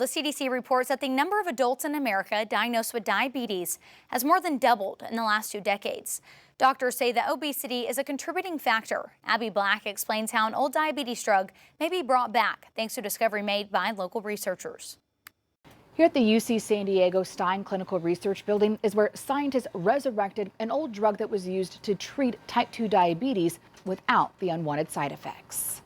The CDC reports that the number of adults in America diagnosed with diabetes has more than doubled in the last 2 decades. Doctors say that obesity is a contributing factor. Abby Black explains how an old diabetes drug may be brought back thanks to a discovery made by local researchers. Here at the UC San Diego Stein Clinical Research Building is where scientists resurrected an old drug that was used to treat type 2 diabetes without the unwanted side effects.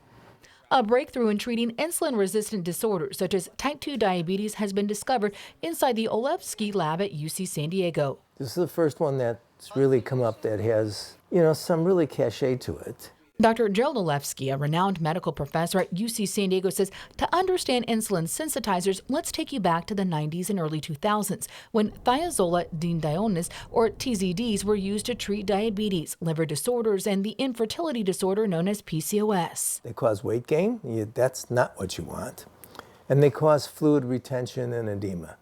A breakthrough in treating insulin-resistant disorders such as type 2 diabetes has been discovered inside the Olevsky lab at UC San Diego. This is the first one that's really come up that has, some really cachet to it. Dr. Gerald Olevsky, a renowned medical professor at UC San Diego, says to understand insulin sensitizers, let's take you back to the 90s and early 2000s when thiazolidinediones, or TZDs, were used to treat diabetes, liver disorders, and the infertility disorder known as PCOS. They cause weight gain. That's not what you want. And they cause fluid retention and edema.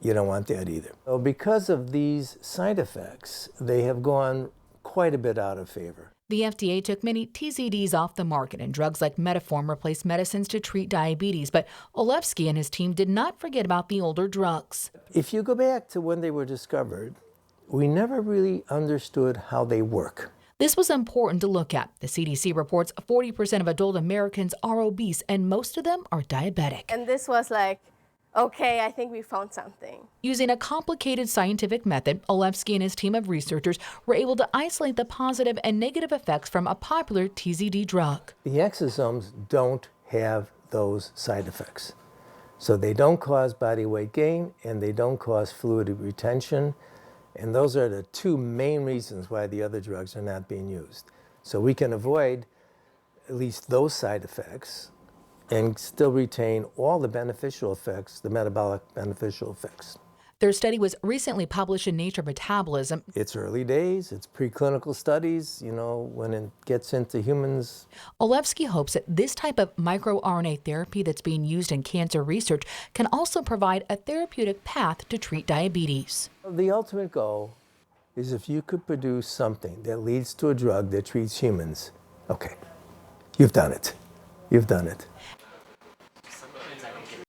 You don't want that either. So because of these side effects, they have gone quite a bit out of favor. The FDA took many TZDs off the market, and drugs like Metformin replaced medicines to treat diabetes. But Olevsky and his team did not forget about the older drugs. If you go back to when they were discovered, we never really understood how they work. This was important to look at. The CDC reports 40% of adult Americans are obese, and most of them are diabetic. And this was like, okay, I think we found something. Using a complicated scientific method, Olevsky and his team of researchers were able to isolate the positive and negative effects from a popular TZD drug. The exosomes don't have those side effects. So they don't cause body weight gain and they don't cause fluid retention. And those are the 2 main reasons why the other drugs are not being used. So we can avoid at least those side effects and still retain all the beneficial effects, the metabolic beneficial effects. Their study was recently published in Nature Metabolism. It's early days, it's preclinical studies, when it gets into humans. Olevsky hopes that this type of microRNA therapy that's being used in cancer research can also provide a therapeutic path to treat diabetes. The ultimate goal is if you could produce something that leads to a drug that treats humans, okay, you've done it. You've done it.